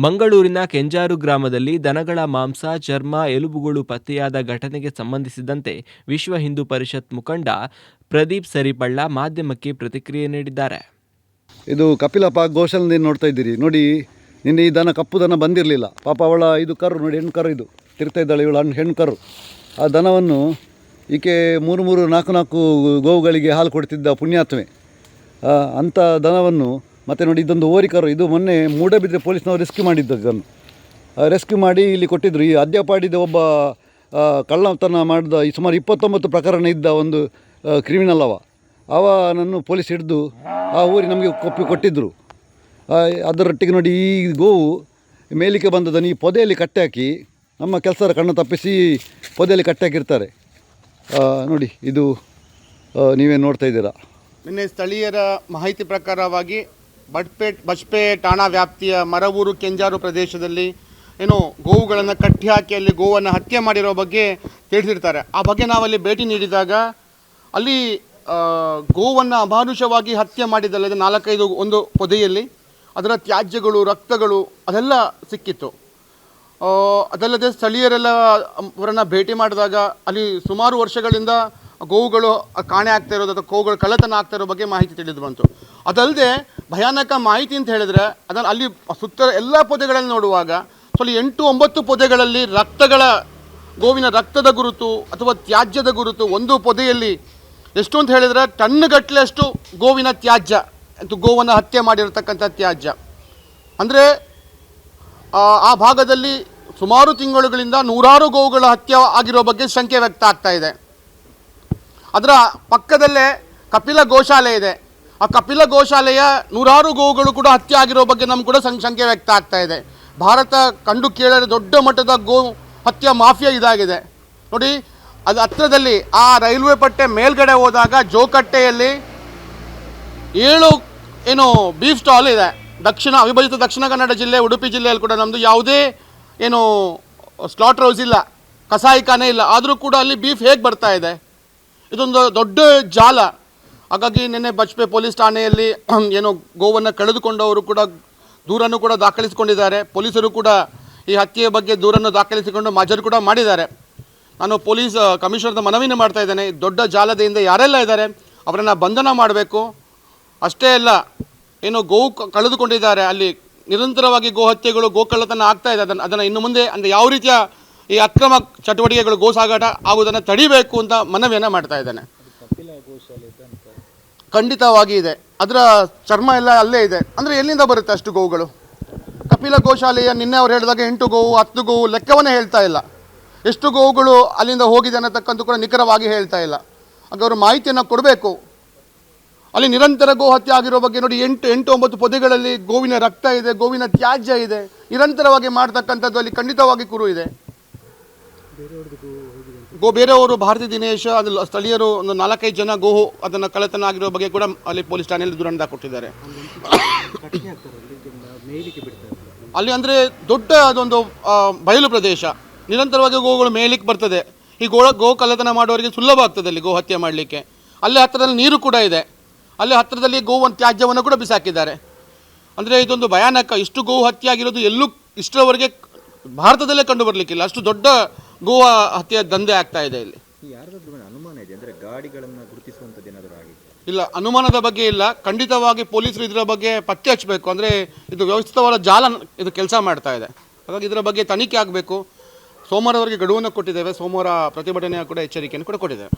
ಮಂಗಳೂರಿನ ಕೆಂಜಾರು ಗ್ರಾಮದಲ್ಲಿ ದನಗಳ ಮಾಂಸ, ಚರ್ಮ, ಎಲುಬುಗಳು ಪತ್ತೆಯಾದ ಘಟನೆಗೆ ಸಂಬಂಧಿಸಿದಂತೆ ವಿಶ್ವ ಹಿಂದೂ ಪರಿಷತ್ ಮುಖಂಡ ಪ್ರದೀಪ್ ಸರಿಪಳ್ಳ ಮಾಧ್ಯಮಕ್ಕೆ ಪ್ರತಿಕ್ರಿಯೆ ನೀಡಿದ್ದಾರೆ. ಇದು ಕಪಿಲಪ್ಪ ಗೋಶಾಲೆಯಿಂದ ನೋಡ್ತಾ ಇದ್ದೀರಿ ನೋಡಿ. ನಿನ್ನೆ ಈ ದನ ಕಪ್ಪು ದನ ಬಂದಿರಲಿಲ್ಲ. ಪಾಪ ಅವಳ ಇದು ಕರು ನೋಡಿ, ಹೆಣ್ಣು ಕರು ಇದು ತಿರ್ತಾ ಇದ್ದಾಳೆ, ಇವಳು ಹೆಣ್ಣು ಕರು. ಆ ದನವನ್ನು ಈಕೆ 3-4 ಗೋವುಗಳಿಗೆ ಹಾಲು ಕೊಡ್ತಿದ್ದ ಪುಣ್ಯಾತ್ಮೆ. ಅಂಥ ದನವನ್ನು ಮತ್ತು ನೋಡಿ, ಇದೊಂದು ಓರಿ ಕರು. ಇದು ಮೊನ್ನೆ ಮೂಡಬಿದ್ರೆ ಪೊಲೀಸ್ನವರು ರೆಸ್ಕ್ಯೂ ಮಾಡಿದ್ದು. ಇದನ್ನು ರೆಸ್ಕ್ಯೂ ಮಾಡಿ ಇಲ್ಲಿ ಕೊಟ್ಟಿದ್ದರು. ಈ ಅದ್ಯಾಪಾಡಿದ ಒಬ್ಬ ಕಳ್ಳತನ ಮಾಡಿದ ಸುಮಾರು 29 ಪ್ರಕರಣ ಇದ್ದ ಒಂದು ಕ್ರಿಮಿನಲ್ ಅವನನ್ನು ಪೊಲೀಸ್ ಹಿಡಿದು ಆ ಊರಿ ನಮಗೆ ಕೊಟ್ಟಿದ್ದರು. ಅದರೊಟ್ಟಿಗೆ ನೋಡಿ, ಈ ಗೋವು ಮೇಲಿಕ್ಕೆ ಬಂದದನ್ನು ಈ ಪೊದೆಯಲ್ಲಿ ಕಟ್ಟೆ ಹಾಕಿ, ನಮ್ಮ ಕೆಲಸದ ಕಣ್ಣು ತಪ್ಪಿಸಿ ಪೊದೆಯಲ್ಲಿ ಕಟ್ಟೆ ಹಾಕಿರ್ತಾರೆ ನೋಡಿ. ಇದು ನೀವೇ ನೋಡ್ತಾ ಇದ್ದೀರಾ. ನಿನ್ನೆ ಸ್ಥಳೀಯರ ಮಾಹಿತಿ ಪ್ರಕಾರವಾಗಿ ಬಜ್ಪೆ ಠಾಣಾ ವ್ಯಾಪ್ತಿಯ ಮರವೂರು ಕೆಂಜಾರು ಪ್ರದೇಶದಲ್ಲಿ ಗೋವುಗಳನ್ನು ಕಟ್ಟಿ ಹಾಕಿ ಅಲ್ಲಿ ಗೋವನ್ನು ಹತ್ಯೆ ಮಾಡಿರೋ ಬಗ್ಗೆ ತಿಳಿಸಿರ್ತಾರೆ. ಆ ಬಗ್ಗೆ ನಾವಲ್ಲಿ ಭೇಟಿ ನೀಡಿದಾಗ ಅಲ್ಲಿ ಗೋವನ್ನು ಅಮಾನುಷವಾಗಿ ಹತ್ಯೆ ಮಾಡಿದ್ದಲ್ಲದೆ 4-5 ಒಂದು ಪೊದೆಯಲ್ಲಿ ಅದರ ತ್ಯಾಜ್ಯಗಳು, ರಕ್ತಗಳು ಅದೆಲ್ಲ ಸಿಕ್ಕಿತ್ತು. ಅದಲ್ಲದೆ ಸ್ಥಳೀಯರೆಲ್ಲ ಅವರನ್ನು ಭೇಟಿ ಮಾಡಿದಾಗ ಅಲ್ಲಿ ಸುಮಾರು ವರ್ಷಗಳಿಂದ ಗೋವುಗಳು ಕಾಣೆ ಆಗ್ತಾ ಇರೋದು ಅಥವಾ ಗೋವುಗಳು ಕಳ್ಳತನ ಆಗ್ತಾ ಇರೋ ಬಗ್ಗೆ ಮಾಹಿತಿ ತಿಳಿದು ಬಂತು. ಅದಲ್ಲದೆ ಭಯಾನಕ ಮಾಹಿತಿ ಅಂತ ಹೇಳಿದ್ರೆ, ಅದನ್ನು ಅಲ್ಲಿ ಸುತ್ತ ಎಲ್ಲ ಪೊದೆಗಳಲ್ಲಿ ನೋಡುವಾಗ 8-9 ಪೊದೆಗಳಲ್ಲಿ ಗೋವಿನ ರಕ್ತದ ಗುರುತು ಅಥವಾ ತ್ಯಾಜ್ಯದ ಗುರುತು. ಒಂದು ಪೊದೆಯಲ್ಲಿ ಎಷ್ಟು ಅಂತ ಹೇಳಿದರೆ ಟನ್ಗಟ್ಟಲೆ ಅಷ್ಟು ಗೋವಿನ ತ್ಯಾಜ್ಯ, ಗೋವನ್ನು ಹತ್ಯೆ ಮಾಡಿರತಕ್ಕಂಥ ತ್ಯಾಜ್ಯ. ಅಂದರೆ ಆ ಭಾಗದಲ್ಲಿ ಸುಮಾರು ತಿಂಗಳುಗಳಿಂದ 100 ಗೋವುಗಳ ಹತ್ಯೆ ಆಗಿರೋ ಬಗ್ಗೆ ಶಂಕೆ ವ್ಯಕ್ತ ಆಗ್ತಾ ಇದೆ. ಅದರ ಪಕ್ಕದಲ್ಲೇ ಕಪಿಲ ಗೋಶಾಲೆ ಇದೆ. ಆ ಕಪಿಲ ಗೋಶಾಲೆಯ 100 ಗೋವುಗಳು ಕೂಡ ಹತ್ಯೆ ಆಗಿರೋ ಬಗ್ಗೆ ನಮ್ಗೆ ಕೂಡ ಶಂಕೆ ವ್ಯಕ್ತ ಆಗ್ತಾ ಇದೆ. ಭಾರತ ಕಂಡು ಕೇಳದ ದೊಡ್ಡ ಮಟ್ಟದ ಗೋ ಹತ್ಯೆ ಮಾಫಿಯಾ ಇದಾಗಿದೆ ನೋಡಿ. ಅದು ಹತ್ತಿರದಲ್ಲಿ ಆ ರೈಲ್ವೆ ಪಟ್ಟೆ ಮೇಲ್ಗಡೆ ಹೋದಾಗ ಜೋಕಟ್ಟೆಯಲ್ಲಿ 7 ಬೀಫ್ ಸ್ಟಾಲ್ ಇದೆ. ಅವಿಭಜಿತ ದಕ್ಷಿಣ ಕನ್ನಡ ಜಿಲ್ಲೆ, ಉಡುಪಿ ಜಿಲ್ಲೆಯಲ್ಲಿ ಕೂಡ ನಮ್ಮದು ಯಾವುದೇ ಸ್ಲಾಟರ್ ಹೌಸ್ ಇಲ್ಲ, ಕಸಾಯಿಖಾನೆ ಇಲ್ಲ. ಆದರೂ ಕೂಡ ಅಲ್ಲಿ ಬೀಫ್ ಹೇಗೆ ಬರ್ತಾ ಇದೆ? ಇದೊಂದು ದೊಡ್ಡ ಜಾಲ. ಹಾಗಾಗಿ ನಿನ್ನೆ ಬಜ್ಪೆ ಪೊಲೀಸ್ ಠಾಣೆಯಲ್ಲಿ ಗೋವನ್ನು ಕಳೆದುಕೊಂಡವರು ಕೂಡ ದೂರನ್ನು ಕೂಡ ದಾಖಲಿಸಿಕೊಂಡಿದ್ದಾರೆ. ಪೊಲೀಸರು ಕೂಡ ಈ ಹತ್ಯೆಯ ಬಗ್ಗೆ ದೂರನ್ನು ದಾಖಲಿಸಿಕೊಂಡು ಮಾಜರು ಕೂಡ ಮಾಡಿದ್ದಾರೆ. ನಾನು ಪೊಲೀಸ್ ಕಮಿಷನರ್ದ ಮನವಿಯನ್ನು ಮಾಡ್ತಾ ಇದ್ದೇನೆ, ದೊಡ್ಡ ಜಾಲದಿಂದ ಯಾರೆಲ್ಲ ಇದ್ದಾರೆ ಅವರನ್ನು ಬಂಧನ ಮಾಡಬೇಕು. ಅಷ್ಟೇ ಅಲ್ಲ, ಗೋವು ಕಳೆದುಕೊಂಡಿದ್ದಾರೆ, ಅಲ್ಲಿ ನಿರಂತರವಾಗಿ ಗೋ ಹತ್ಯೆಗಳು, ಗೋ ಕಳ್ಳತನ ಆಗ್ತಾ ಇದೆ. ಅದನ್ನು ಇನ್ನು ಮುಂದೆ ಅಂದರೆ ಯಾವ ರೀತಿಯ ಈ ಅಕ್ರಮ ಚಟುವಟಿಕೆಗಳು, ಗೋ ಸಾಗಾಟ ಆಗುವುದನ್ನು ತಡಿಬೇಕು ಅಂತ ಮನವಿಯನ್ನು ಮಾಡ್ತಾ ಇದ್ದೇನೆ. ಖಂಡಿತವಾಗಿ ಇದೆ, ಅದರ ಚರ್ಮ ಎಲ್ಲ ಅಲ್ಲೇ ಇದೆ. ಅಂದರೆ ಎಲ್ಲಿಂದ ಬರುತ್ತೆ ಅಷ್ಟು ಗೋವುಗಳು? ಕಪಿಲ ಗೋಶಾಲೆಯ ನಿನ್ನೆ ಅವ್ರು ಹೇಳಿದಾಗ 8 ಗೋವು 10 ಗೋವು ಲೆಕ್ಕವನ್ನೇ ಹೇಳ್ತಾ ಇಲ್ಲ. ಎಷ್ಟು ಗೋವುಗಳು ಅಲ್ಲಿಂದ ಹೋಗಿದೆ ಅನ್ನತಕ್ಕಂಥ ಕೂಡ ನಿಖರವಾಗಿ ಹೇಳ್ತಾ ಇಲ್ಲ. ಹಾಗೆ ಅವರು ಮಾಹಿತಿಯನ್ನು ಕೊಡಬೇಕು. ಅಲ್ಲಿ ನಿರಂತರ ಗೋ ಹತ್ಯೆ ಆಗಿರೋ ಬಗ್ಗೆ ನೋಡಿ, 8-9 ಪೊದೆಗಳಲ್ಲಿ ಗೋವಿನ ರಕ್ತ ಇದೆ, ಗೋವಿನ ತ್ಯಾಜ್ಯ ಇದೆ, ನಿರಂತರವಾಗಿ ಮಾಡ್ತಕ್ಕಂಥದ್ದು. ಅಲ್ಲಿ ಖಂಡಿತವಾಗಿ ಕುರು ಇದೆ. ಬೇರೆಯವರು ಭಾರತಿ ದಿನೇಶ್, ಅದು ಸ್ಥಳೀಯರು ಒಂದು 4-5 ಜನ ಗೋವು ಅದನ್ನು ಕಳ್ಳತನ ಆಗಿರೋ ಬಗ್ಗೆ ಕೂಡ ಅಲ್ಲಿ ಪೊಲೀಸ್ ಠಾಣೆಯಲ್ಲಿ ದೂರನ್ನು ಕೊಟ್ಟಿದ್ದಾರೆ. ಅಲ್ಲಿ ಅಂದರೆ ದೊಡ್ಡ ಅದೊಂದು ಬಯಲು ಪ್ರದೇಶ, ನಿರಂತರವಾಗಿ ಗೋವುಗಳು ಮೇಲಿಕ್ಕೆ ಬರ್ತದೆ. ಈ ಗೋ ಕಳ್ಳತನ ಮಾಡೋರಿಗೆ ಸುಲಭ ಆಗ್ತದೆ ಅಲ್ಲಿ ಗೋ ಹತ್ಯೆ ಮಾಡಲಿಕ್ಕೆ. ಅಲ್ಲೇ ಹತ್ತಿರದಲ್ಲಿ ನೀರು ಕೂಡ ಇದೆ, ಅಲ್ಲಿ ಹತ್ತಿರದಲ್ಲಿ ಗೋವನ್ನು ತ್ಯಾಜ್ಯವನ್ನು ಕೂಡ ಬಿಸಾಕಿದ್ದಾರೆ. ಅಂದರೆ ಇದೊಂದು ಭಯಾನಕ. ಇಷ್ಟು ಗೋವು ಹತ್ಯೆ ಆಗಿರೋದು ಎಲ್ಲೂ ಇಷ್ಟರವರೆಗೆ ಭಾರತದಲ್ಲೇ ಕಂಡು ಬರಲಿಕ್ಕಿಲ್ಲ. ಅಷ್ಟು ದೊಡ್ಡ ಗೋವ ಹತ್ಯೆ ದಂಧೆ ಆಗ್ತಾ ಇದೆ ಇಲ್ಲಿ. ಅನುಮಾನ ಇದೆ ಅಂದರೆ ಗಾಡಿಗಳನ್ನು ಗುರುತಿಸುವಂಥದ್ದು ಏನಾದರೂ ಆಗಿದೆ? ಇಲ್ಲ, ಅನುಮಾನದ ಬಗ್ಗೆ ಇಲ್ಲ. ಖಂಡಿತವಾಗಿ ಪೊಲೀಸರು ಇದರ ಬಗ್ಗೆ ಪತ್ತೆ ಹಚ್ಚಬೇಕು. ಅಂದರೆ ಇದು ವ್ಯವಸ್ಥಿತವಾದ ಜಾಲ ಇದು ಕೆಲಸ ಮಾಡ್ತಾ ಇದೆ. ಹಾಗಾಗಿ ಇದರ ಬಗ್ಗೆ ತನಿಖೆ ಆಗಬೇಕು. ಸೋಮವಾರವರೆಗೆ ಗಡುವನ್ನು ಕೊಟ್ಟಿದ್ದೇವೆ. ಸೋಮವಾರ ಪ್ರತಿಭಟನೆಯ ಕೂಡ ಎಚ್ಚರಿಕೆಯನ್ನು ಕೂಡ ಕೊಟ್ಟಿದ್ದೇವೆ.